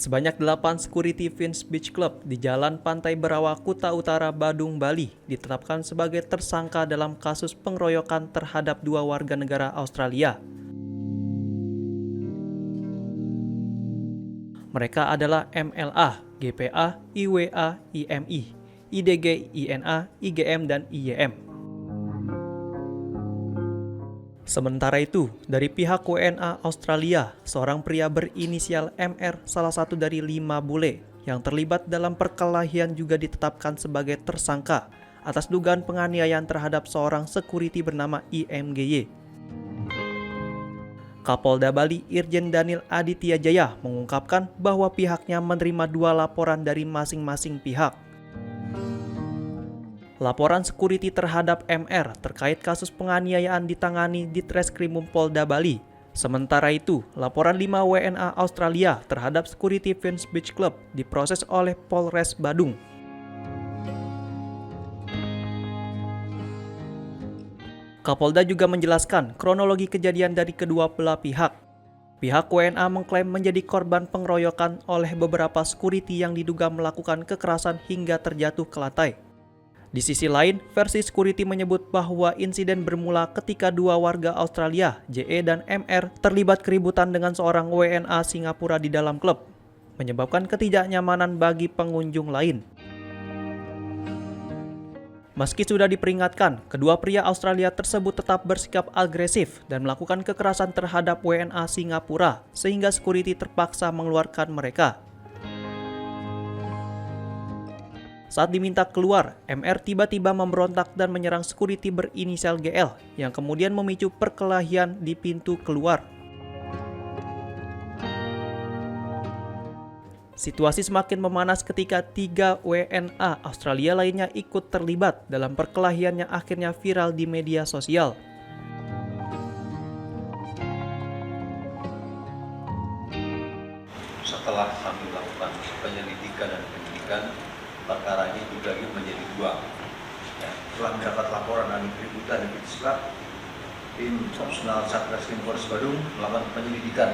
Sebanyak 8 security Vince Beach Club di Jalan Pantai Berawa, Kuta Utara, Badung, Bali ditetapkan sebagai tersangka dalam kasus pengeroyokan terhadap 2 warga negara Australia. Mereka adalah MLA, GPA, IWA, IMI, IDG, INA, IGM, dan IYM. Sementara itu, dari pihak WNA Australia, seorang pria berinisial MR, salah satu dari 5 bule yang terlibat dalam perkelahian juga ditetapkan sebagai tersangka atas dugaan penganiayaan terhadap seorang security bernama IMGY. Kapolda Bali Irjen Daniel Aditya Jaya mengungkapkan bahwa pihaknya menerima 2 laporan dari masing-masing pihak. Laporan security terhadap MR terkait kasus penganiayaan ditangani di Treskrimum Polda Bali. Sementara itu, laporan 5 WNA Australia terhadap security Vince Beach Club diproses oleh Polres Badung. Kapolda juga menjelaskan kronologi kejadian dari kedua belah pihak. Pihak WNA mengklaim menjadi korban pengeroyokan oleh beberapa security yang diduga melakukan kekerasan hingga terjatuh ke lantai. Di sisi lain, versi security menyebut bahwa insiden bermula ketika 2 warga Australia, JE dan MR, terlibat keributan dengan seorang WNA Singapura di dalam klub, menyebabkan ketidaknyamanan bagi pengunjung lain. Meski sudah diperingatkan, kedua pria Australia tersebut tetap bersikap agresif dan melakukan kekerasan terhadap WNA Singapura, sehingga security terpaksa mengeluarkan mereka. Saat diminta keluar, MR tiba-tiba memberontak dan menyerang security berinisial GL yang kemudian memicu perkelahian di pintu keluar. Situasi semakin memanas ketika 3 WNA Australia lainnya ikut terlibat dalam perkelahian yang akhirnya viral di media sosial. Setelah kami melakukan penyelidikan dan penyidikan, perkara ini dibagi menjadi 2. Setelah mendapat laporan dari keributan di Beach Club, tim operasional Satreskrim Polres Badung melakukan penyelidikan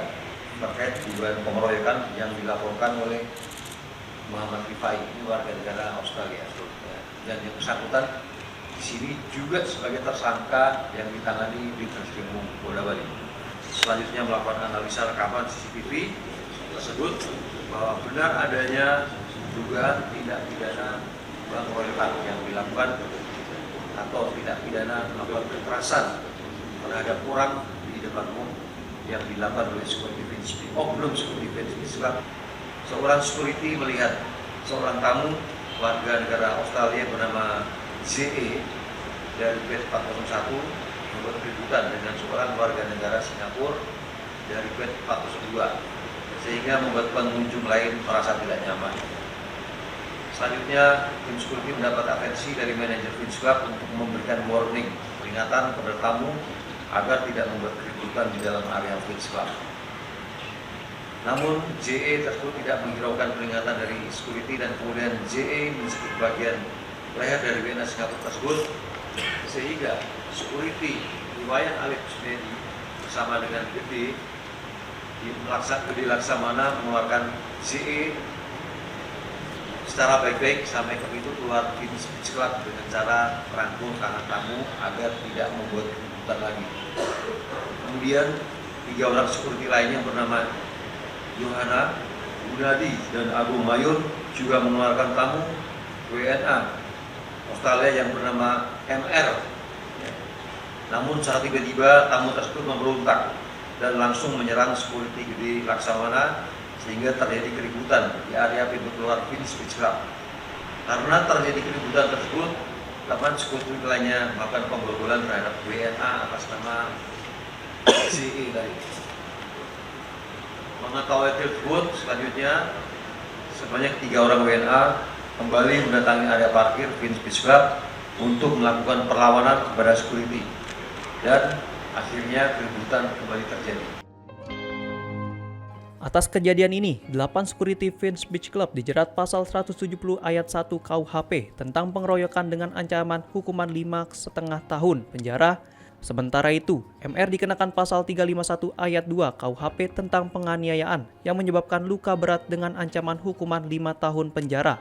terkait dugaan pengeroyokan yang dilaporkan oleh Muhammad Rifai, ini warga negara Australia. Dan yang bersangkutan di sini juga sebagai tersangka yang ditangani di Treskrim Polda Bali. Selanjutnya melakukan analisa rekaman CCTV tersebut bahwa benar adanya dugaan tindak pidana pengeroyokan yang dilakukan atau tindak pidana melakukan kekerasan terhadap orang di depan umum yang dilakukan oleh security Vince Beach Club. Seorang security melihat seorang tamu warga negara Australia bernama JE dari bed 401 membuat keributan dengan seorang warga negara Singapura dari bed 402 sehingga membuat pengunjung lain merasa tidak nyaman. Selanjutnya, tim security mendapat atensi dari manajer Vince Club untuk memberikan warning, peringatan kepada tamu agar tidak membuat keributan di dalam area Vince Club. Namun, JE tersebut tidak menghiraukan peringatan dari security dan kemudian JE mensekut bagian leher dari WNA Singapura tersebut, sehingga security Iwayan Alif Kusnedi bersama dengan Gede Laksamana mengeluarkan JE secara baik-baik sampai ke pintu keluar Vince Beach Club dengan cara merangkul tangan tamu agar tidak membuat keributan lagi. Kemudian 3 orang security lainnya bernama Yohana, Gunadi, dan Agung Mayun juga mengeluarkan tamu WNA Australia yang bernama MR. Namun saat tiba-tiba tamu tersebut memberontak dan langsung menyerang security Gede Laksamana sehingga terjadi keributan di area pintu keluar Vince Beach Club. Karena terjadi keributan tersebut, 8 security lainnya melakukan pembobolan terhadap WNA atas nama CE tadi. Mengetahui tersebut, selanjutnya sebanyak 3 orang WNA kembali mendatangi area parkir Vince Beach Club untuk melakukan perlawanan kepada security dan akhirnya keributan kembali terjadi. Atas kejadian ini, 8 security Vince Beach Club dijerat pasal 170 ayat 1 KUHP tentang pengeroyokan dengan ancaman hukuman 5,5 tahun penjara Sementara itu, MR dikenakan pasal 351 ayat 2 KUHP tentang penganiayaan yang menyebabkan luka berat dengan ancaman hukuman 5 tahun penjara.